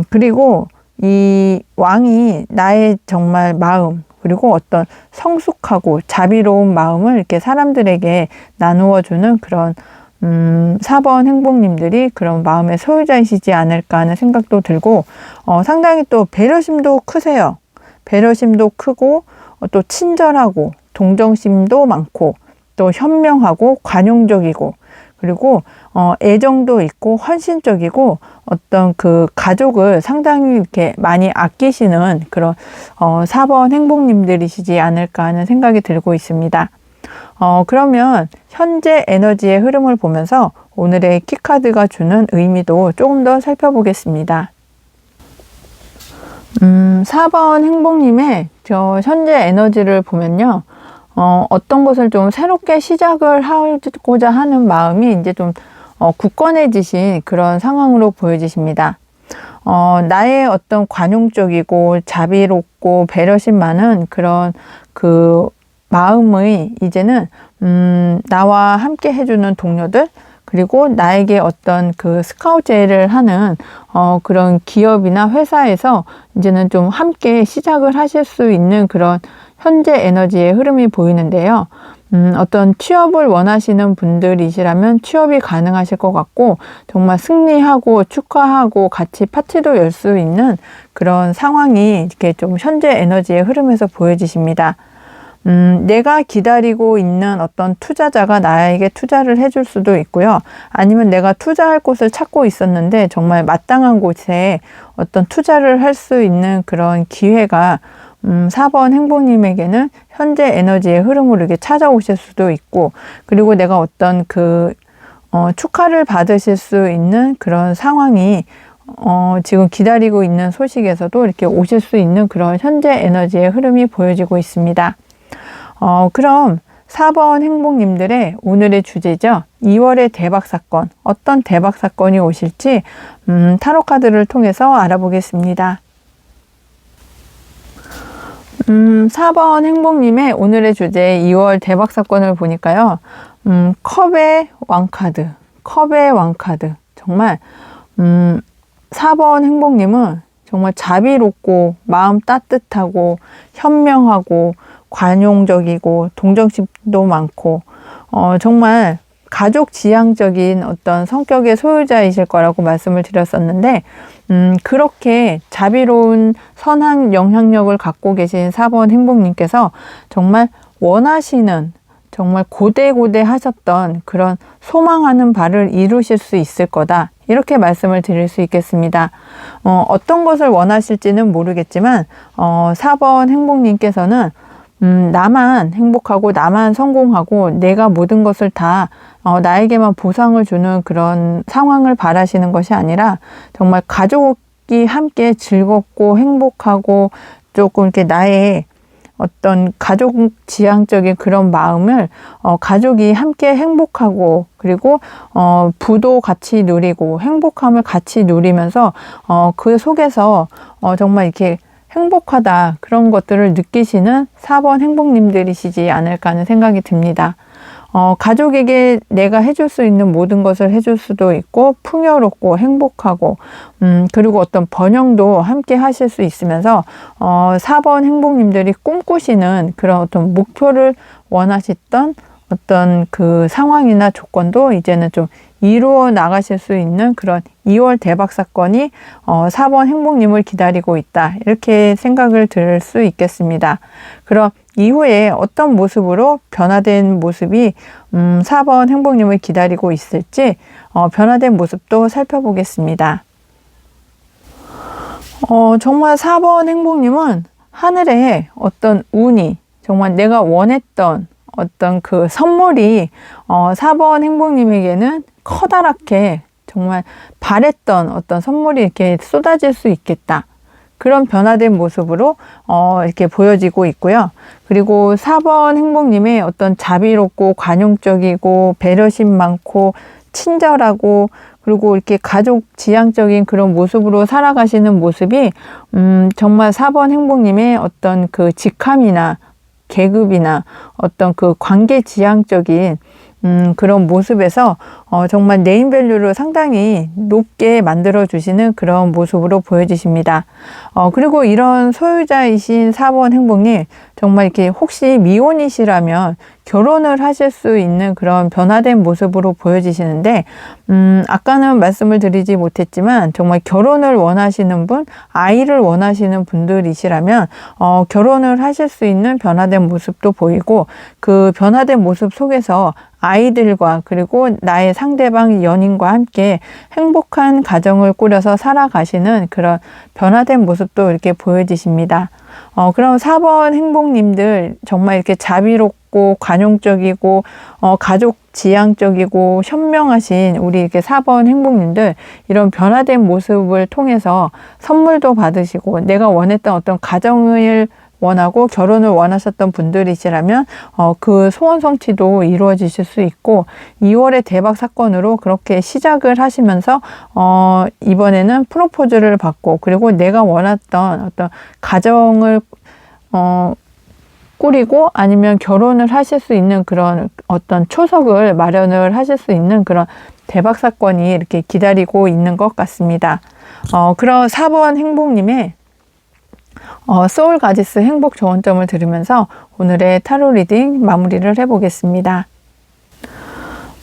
그리고 이 왕이 나의 정말 마음, 그리고 어떤 성숙하고 자비로운 마음을 이렇게 사람들에게 나누어주는 그런 4번 행복님들이 그런 마음의 소유자이시지 않을까 하는 생각도 들고 상당히 또 배려심도 크세요. 배려심도 크고 또 친절하고 동정심도 많고 또 현명하고 관용적이고 그리고 애정도 있고 헌신적이고 어떤 그 가족을 상당히 이렇게 많이 아끼시는 그런 4번 행복님들이시지 않을까 하는 생각이 들고 있습니다. 그러면 현재 에너지의 흐름을 보면서 오늘의 키카드가 주는 의미도 조금 더 살펴보겠습니다. 4번 행복님의 저 현재 에너지를 보면요. 어떤 것을 좀 새롭게 시작을 하고자 하는 마음이 이제 좀 굳건해지신 그런 상황으로 보여지십니다. 나의 어떤 관용적이고 자비롭고 배려심 많은 그런 그 마음의 이제는 나와 함께 해주는 동료들 그리고 나에게 어떤 그 스카우트 제의를 하는 그런 기업이나 회사에서 이제는 좀 함께 시작을 하실 수 있는 그런 현재 에너지의 흐름이 보이는데요. 어떤 취업을 원하시는 분들이시라면 취업이 가능하실 것 같고 정말 승리하고 축하하고 같이 파티도 열 수 있는 그런 상황이 이렇게 좀 현재 에너지의 흐름에서 보여지십니다. 내가 기다리고 있는 어떤 투자자가 나에게 투자를 해줄 수도 있고요. 아니면 내가 투자할 곳을 찾고 있었는데 정말 마땅한 곳에 어떤 투자를 할 수 있는 그런 기회가 4번 행복님에게는 현재 에너지의 흐름으로 이렇게 찾아오실 수도 있고 그리고 내가 어떤 그 축하를 받으실 수 있는 그런 상황이 지금 기다리고 있는 소식에서도 이렇게 오실 수 있는 그런 현재 에너지의 흐름이 보여지고 있습니다. 그럼 4번 행복님들의 오늘의 주제죠. 2월의 대박사건, 어떤 대박사건이 오실지 타로 카드를 통해서 알아보겠습니다. 4번 행복님의 오늘의 주제 2월 대박사건을 보니까요. 컵의 왕카드, 컵의 왕카드. 정말 4번 행복님은 정말 자비롭고 마음 따뜻하고 현명하고 관용적이고 동정심도 많고 정말 가족 지향적인 어떤 성격의 소유자이실 거라고 말씀을 드렸었는데 그렇게 자비로운 선한 영향력을 갖고 계신 4번 행복님께서 정말 원하시는 정말 고대고대 하셨던 그런 소망하는 바를 이루실 수 있을 거다. 이렇게 말씀을 드릴 수 있겠습니다. 어떤 것을 원하실지는 모르겠지만 4번 행복님께서는 나만 행복하고 나만 성공하고 내가 모든 것을 다 나에게만 보상을 주는 그런 상황을 바라시는 것이 아니라 정말 가족이 함께 즐겁고 행복하고 조금 이렇게 나의 어떤 가족 지향적인 그런 마음을 가족이 함께 행복하고 그리고 부도 같이 누리고 행복함을 같이 누리면서 그 속에서 정말 이렇게 행복하다 그런 것들을 느끼시는 4번 행복님들이시지 않을까 하는 생각이 듭니다. 가족에게 내가 해줄 수 있는 모든 것을 해줄 수도 있고 풍요롭고 행복하고 그리고 어떤 번영도 함께 하실 수 있으면서 4번 행복님들이 꿈꾸시는 그런 어떤 목표를 원하셨던 어떤 그 상황이나 조건도 이제는 좀 이루어 나가실 수 있는 그런 2월 대박 사건이 4번 행복님을 기다리고 있다. 이렇게 생각을 들 수 있겠습니다. 그럼 이후에 어떤 모습으로 변화된 모습이 4번 행복님을 기다리고 있을지 변화된 모습도 살펴보겠습니다. 정말 4번 행복님은 하늘에 어떤 운이 정말 내가 원했던 어떤 그 선물이 4번 행복님에게는 커다랗게 정말 바랬던 어떤 선물이 이렇게 쏟아질 수 있겠다. 그런 변화된 모습으로 이렇게 보여지고 있고요. 그리고 4번 행복님의 어떤 자비롭고 관용적이고 배려심 많고 친절하고 그리고 이렇게 가족 지향적인 그런 모습으로 살아가시는 모습이 정말 4번 행복님의 어떤 그 직함이나 계급이나 어떤 그 관계 지향적인 그런 모습에서 정말 네임밸류를 상당히 높게 만들어 주시는 그런 모습으로 보여지십니다. 그리고 이런 소유자이신 4번 행복님 정말 이렇게 혹시 미혼이시라면 결혼을 하실 수 있는 그런 변화된 모습으로 보여지시는데 아까는 말씀을 드리지 못했지만 정말 결혼을 원하시는 분, 아이를 원하시는 분들이시라면 결혼을 하실 수 있는 변화된 모습도 보이고 그 변화된 모습 속에서 아이들과 그리고 나의 상대방 연인과 함께 행복한 가정을 꾸려서 살아가시는 그런 변화된 모습도 이렇게 보여지십니다. 그럼 4번 행복님들 정말 이렇게 자비롭고 관용적이고 가족 지향적이고 현명하신 우리 이렇게 4번 행복님들 이런 변화된 모습을 통해서 선물도 받으시고 내가 원했던 어떤 가정을 원하고 결혼을 원하셨던 분들이시라면 그 소원 성취도 이루어지실 수 있고 2월의 대박 사건으로 그렇게 시작을 하시면서 이번에는 프로포즈를 받고 그리고 내가 원했던 어떤 가정을 꾸리고 아니면 결혼을 하실 수 있는 그런 어떤 초석을 마련을 하실 수 있는 그런 대박 사건이 이렇게 기다리고 있는 것 같습니다. 그런 4번 행복님의 소울 가지스 행복 조언점을 들으면서 오늘의 타로 리딩 마무리를 해보겠습니다.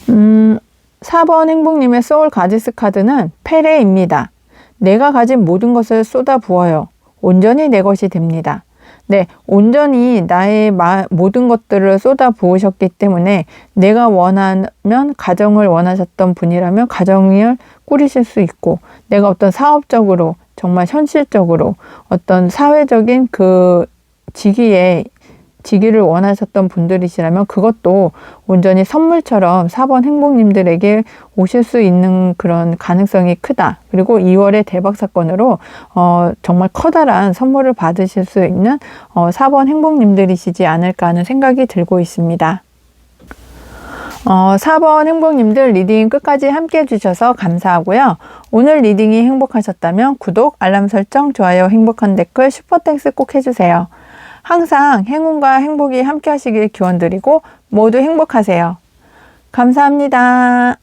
4번 행복님의 소울 가지스 카드는 페레입니다. 내가 가진 모든 것을 쏟아 부어요. 온전히 내 것이 됩니다. 네, 온전히 나의 모든 것들을 쏟아 부으셨기 때문에 내가 원하면 가정을 원하셨던 분이라면 가정을 꾸리실 수 있고 내가 어떤 사업적으로 정말 현실적으로 어떤 사회적인 그 직위를 원하셨던 분들이시라면 그것도 온전히 선물처럼 4번 행복님들에게 오실 수 있는 그런 가능성이 크다. 그리고 2월의 대박 사건으로 정말 커다란 선물을 받으실 수 있는 4번 행복님들이시지 않을까 하는 생각이 들고 있습니다. 4번 행복님들 리딩 끝까지 함께 해주셔서 감사하고요. 오늘 리딩이 행복하셨다면 구독, 알람 설정, 좋아요, 행복한 댓글, 슈퍼땡스 꼭 해주세요. 항상 행운과 행복이 함께 하시길 기원드리고 모두 행복하세요. 감사합니다.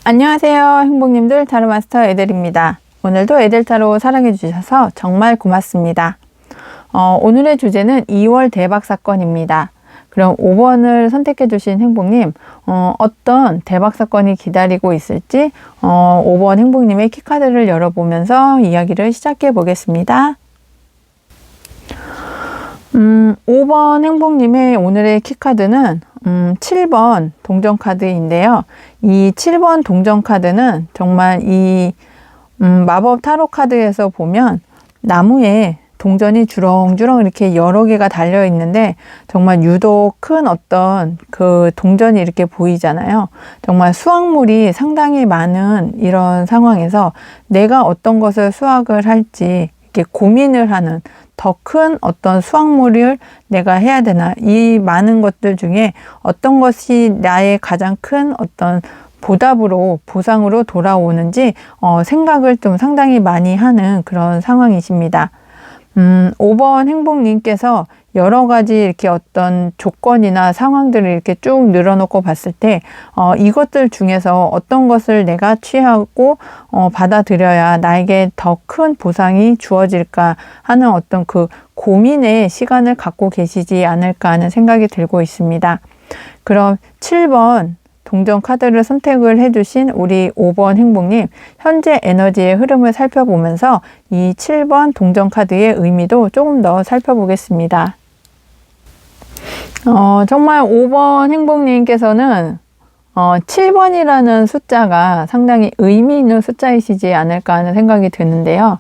안녕하세요. 행복님들 타로마스터 에델입니다. 오늘도 에델타로 사랑해주셔서 정말 고맙습니다. 오늘의 주제는 2월 대박 사건입니다. 그럼 5번을 선택해 주신 행복님 어떤 대박 사건이 기다리고 있을지 5번 행복님의 키카드를 열어보면서 이야기를 시작해 보겠습니다. 5번 행복님의 오늘의 키카드는 7번 동전카드인데요. 이 7번 동전카드는 정말 이 마법 타로 카드에서 보면 나무에 동전이 주렁주렁 이렇게 여러 개가 달려 있는데 정말 유독 큰 어떤 그 동전이 이렇게 보이잖아요. 정말 수확물이 상당히 많은 이런 상황에서 내가 어떤 것을 수확을 할지 이렇게 고민을 하는 더 큰 어떤 수확물을 내가 해야 되나 이 많은 것들 중에 어떤 것이 나의 가장 큰 어떤 보답으로 보상으로 돌아오는지 생각을 좀 상당히 많이 하는 그런 상황이십니다. 5번 행복님께서 여러 가지 이렇게 어떤 조건이나 상황들을 이렇게 쭉 늘어놓고 봤을 때 이것들 중에서 어떤 것을 내가 취하고 받아들여야 나에게 더 큰 보상이 주어질까 하는 어떤 그 고민의 시간을 갖고 계시지 않을까 하는 생각이 들고 있습니다. 그럼 7번 동전 카드를 선택을 해주신 우리 5번 행복님, 현재 에너지의 흐름을 살펴보면서 이 7번 동전 카드의 의미도 조금 더 살펴보겠습니다. 정말 5번 행복님께서는 7번이라는 숫자가 상당히 의미 있는 숫자이시지 않을까 하는 생각이 드는데요.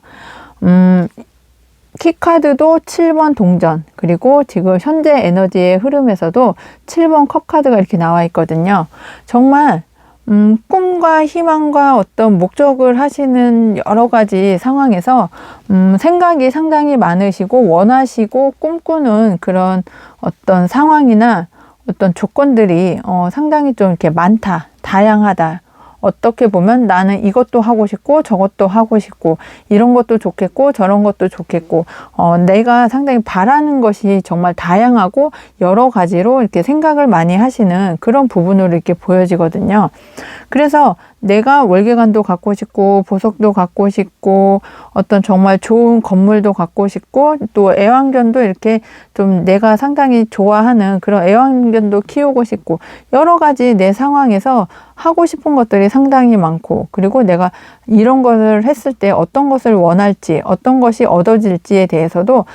키카드도 7번 동전, 그리고 지금 현재 에너지의 흐름에서도 7번 컵카드가 이렇게 나와 있거든요. 정말 꿈과 희망과 어떤 목적을 하시는 여러 가지 상황에서 생각이 상당히 많으시고 원하시고 꿈꾸는 그런 어떤 상황이나 어떤 조건들이 상당히 좀 이렇게 많다, 다양하다. 어떻게 보면 나는 이것도 하고 싶고 저것도 하고 싶고 이런 것도 좋겠고 저런 것도 좋겠고 내가 상당히 바라는 것이 정말 다양하고 여러 가지로 이렇게 생각을 많이 하시는 그런 부분으로 이렇게 보여지거든요. 그래서 내가 월계관도 갖고 싶고 보석도 갖고 싶고 어떤 정말 좋은 건물도 갖고 싶고 또 애완견도 이렇게 좀 내가 상당히 좋아하는 그런 애완견도 키우고 싶고 여러 가지 내 상황에서 하고 싶은 것들이 상당히 많고 그리고 내가 이런 것을 했을 때 어떤 것을 원할지 어떤 것이 얻어질지에 대해서도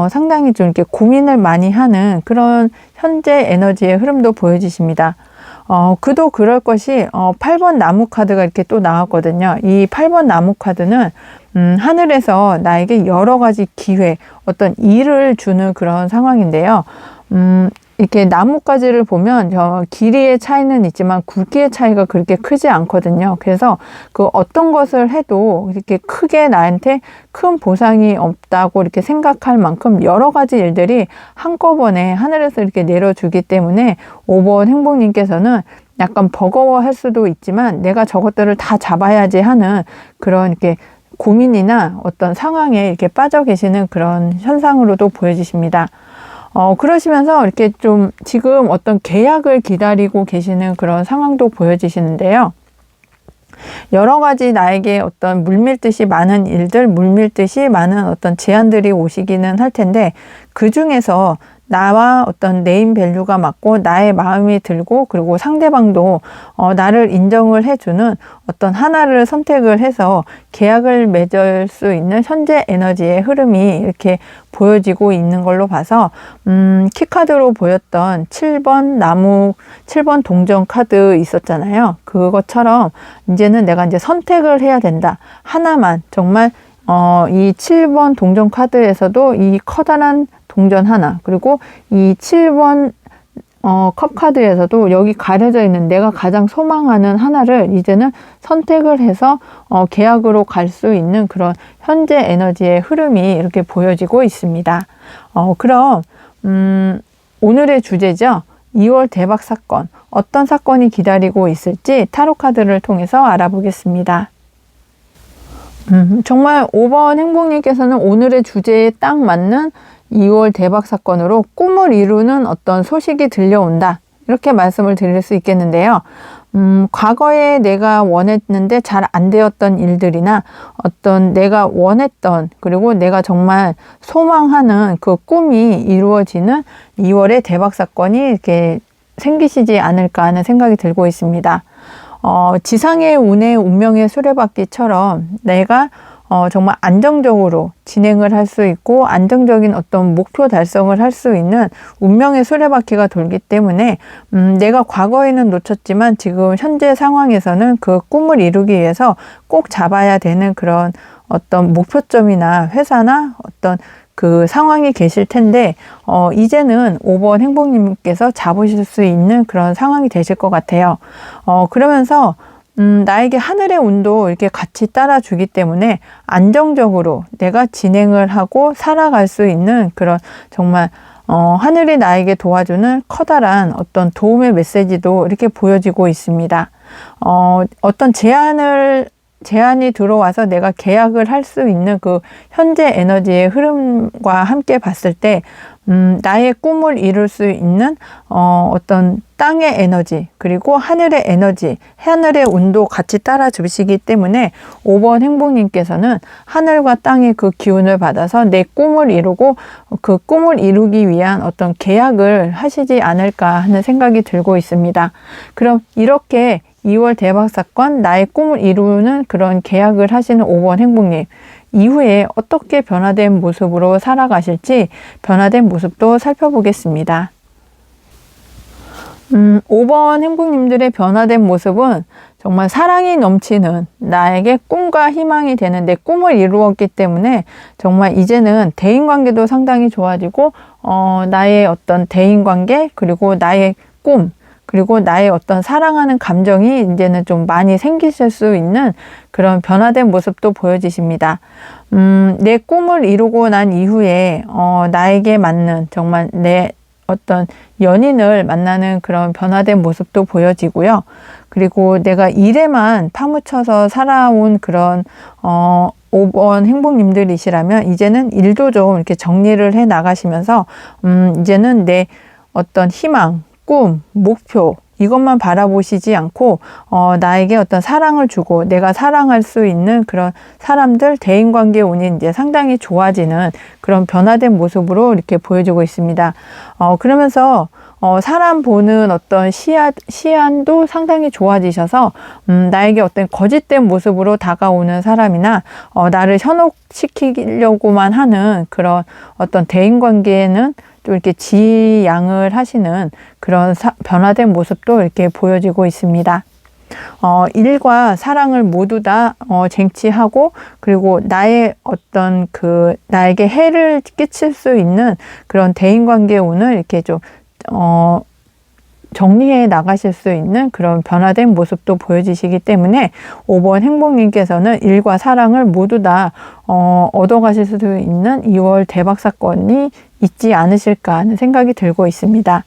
상당히 좀 이렇게 고민을 많이 하는 그런 현재 에너지의 흐름도 보여지십니다. 그도 그럴 것이 8번 나무 카드가 이렇게 또 나왔거든요. 이 8번 나무 카드는 하늘에서 나에게 여러 가지 기회, 어떤 일을 주는 그런 상황인데요. 이렇게 나뭇가지를 보면 길이의 차이는 있지만 굵기의 차이가 그렇게 크지 않거든요. 그래서 그 어떤 것을 해도 이렇게 크게 나한테 큰 보상이 없다고 이렇게 생각할 만큼 여러 가지 일들이 한꺼번에 하늘에서 이렇게 내려주기 때문에 5번 행복님께서는 약간 버거워할 수도 있지만 내가 저것들을 다 잡아야지 하는 그런 이렇게 고민이나 어떤 상황에 이렇게 빠져 계시는 그런 현상으로도 보여지십니다. 그러시면서 이렇게 좀 지금 어떤 계약을 기다리고 계시는 그런 상황도 보여지시는데요. 여러 가지 나에게 어떤 물밀듯이 많은 일들, 물밀듯이 많은 어떤 제안들이 오시기는 할 텐데 그 중에서 나와 어떤 네임 밸류가 맞고 나의 마음이 들고 그리고 상대방도 나를 인정을 해주는 어떤 하나를 선택을 해서 계약을 맺을 수 있는 현재 에너지의 흐름이 이렇게 보여지고 있는 걸로 봐서 키카드로 보였던 7번 동전 카드 있었잖아요. 그것처럼 이제는 내가 이제 선택을 해야 된다. 하나만 정말 이 7번 동전 카드에서도 이 커다란 동전 하나 그리고 이 7번 컵 카드에서도 여기 가려져 있는 내가 가장 소망하는 하나를 이제는 선택을 해서 계약으로 갈 수 있는 그런 현재 에너지의 흐름이 이렇게 보여지고 있습니다. 그럼 오늘의 주제죠. 2월 대박 사건, 어떤 사건이 기다리고 있을지 타로 카드를 통해서 알아보겠습니다. 정말 5번 행복님께서는 오늘의 주제에 딱 맞는 2월 대박 사건으로 꿈을 이루는 어떤 소식이 들려온다. 이렇게 말씀을 드릴 수 있겠는데요. 과거에 내가 원했는데 잘 안 되었던 일들이나 어떤 내가 원했던 그리고 내가 정말 소망하는 그 꿈이 이루어지는 2월의 대박 사건이 이렇게 생기시지 않을까 하는 생각이 들고 있습니다. 지상의 운의 운명의 수레바퀴처럼 내가 정말 안정적으로 진행을 할 수 있고 안정적인 어떤 목표 달성을 할 수 있는 운명의 수레바퀴가 돌기 때문에 내가 과거에는 놓쳤지만 지금 현재 상황에서는 그 꿈을 이루기 위해서 꼭 잡아야 되는 그런 어떤 목표점이나 회사나 어떤 그 상황이 계실 텐데 이제는 5번 행복님께서 잡으실 수 있는 그런 상황이 되실 것 같아요. 그러면서 나에게 하늘의 운도 이렇게 같이 따라주기 때문에 안정적으로 내가 진행을 하고 살아갈 수 있는 그런 정말 하늘이 나에게 도와주는 커다란 어떤 도움의 메시지도 이렇게 보여지고 있습니다. 어떤 제안을 제안이 들어와서 내가 계약을 할 수 있는 그 현재 에너지의 흐름과 함께 봤을 때 나의 꿈을 이룰 수 있는 어떤 땅의 에너지, 그리고 하늘의 에너지, 하늘의 운도 같이 따라 주시기 때문에 5번 행복님께서는 하늘과 땅의 그 기운을 받아서 내 꿈을 이루고 그 꿈을 이루기 위한 어떤 계약을 하시지 않을까 하는 생각이 들고 있습니다. 그럼 이렇게 2월 대박사건 나의 꿈을 이루는 그런 계약을 하시는 5번 행복님, 이후에 어떻게 변화된 모습으로 살아가실지 변화된 모습도 살펴보겠습니다. 5번 행복님들의 변화된 모습은 정말 사랑이 넘치는, 나에게 꿈과 희망이 되는 내 꿈을 이루었기 때문에 정말 이제는 대인관계도 상당히 좋아지고 나의 어떤 대인관계, 그리고 나의 꿈, 그리고 나의 어떤 사랑하는 감정이 이제는 좀 많이 생기실 수 있는 그런 변화된 모습도 보여지십니다. 내 꿈을 이루고 난 이후에 나에게 맞는 정말 내 어떤 연인을 만나는 그런 변화된 모습도 보여지고요. 그리고 내가 일에만 파묻혀서 살아온 그런 5번 행복님들이시라면 이제는 일도 좀 이렇게 정리를 해 나가시면서 이제는 내 어떤 희망, 꿈, 목표 이것만 바라보시지 않고 나에게 어떤 사랑을 주고 내가 사랑할 수 있는 그런 사람들, 대인관계 운이 이제 상당히 좋아지는 그런 변화된 모습으로 이렇게 보여지고 있습니다. 그러면서 사람 보는 어떤 시안도 상당히 좋아지셔서 나에게 어떤 거짓된 모습으로 다가오는 사람이나 나를 현혹시키려고만 하는 그런 어떤 대인관계에는 또 이렇게 지양을 하시는 그런 변화된 모습도 이렇게 보여지고 있습니다. 일과 사랑을 모두 다 쟁취하고, 그리고 나의 어떤 나에게 해를 끼칠 수 있는 그런 대인관계 운을 이렇게 좀 정리해 나가실 수 있는 그런 변화된 모습도 보여지시기 때문에 5번 행복님께서는 일과 사랑을 모두 다 얻어가실 수 있는 2월 대박사건이 있지 않으실까 하는 생각이 들고 있습니다.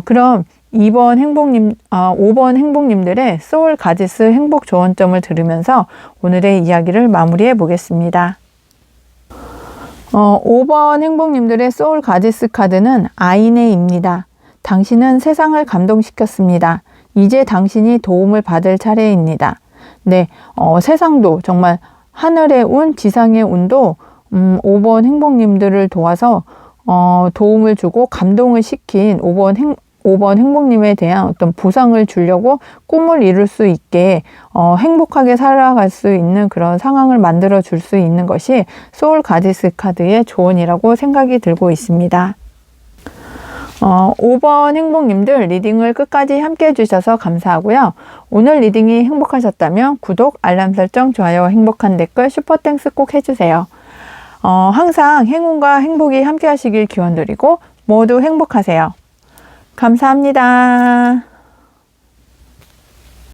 그럼 5번 행복님들의 소울 가지스 행복 조언점을 들으면서 오늘의 이야기를 마무리해 보겠습니다. 5번 행복님들의 소울 가지스 카드는 아이네입니다. 당신은 세상을 감동시켰습니다. 이제 당신이 도움을 받을 차례입니다. 네, 세상도 정말 하늘의 운, 지상의 운도 5번 행복님들을 도와서 도움을 주고 감동을 시킨 5번 행복님에 대한 어떤 보상을 주려고 꿈을 이룰 수 있게 행복하게 살아갈 수 있는 그런 상황을 만들어 줄 수 있는 것이 소울 가디스 카드의 조언이라고 생각이 들고 있습니다. 5번 행복님들 리딩을 끝까지 함께 해주셔서 감사하고요. 오늘 리딩이 행복하셨다면 구독, 알람 설정, 좋아요, 행복한 댓글, 슈퍼땡스 꼭 해주세요. 항상 행운과 행복이 함께 하시길 기원드리고 모두 행복하세요. 감사합니다.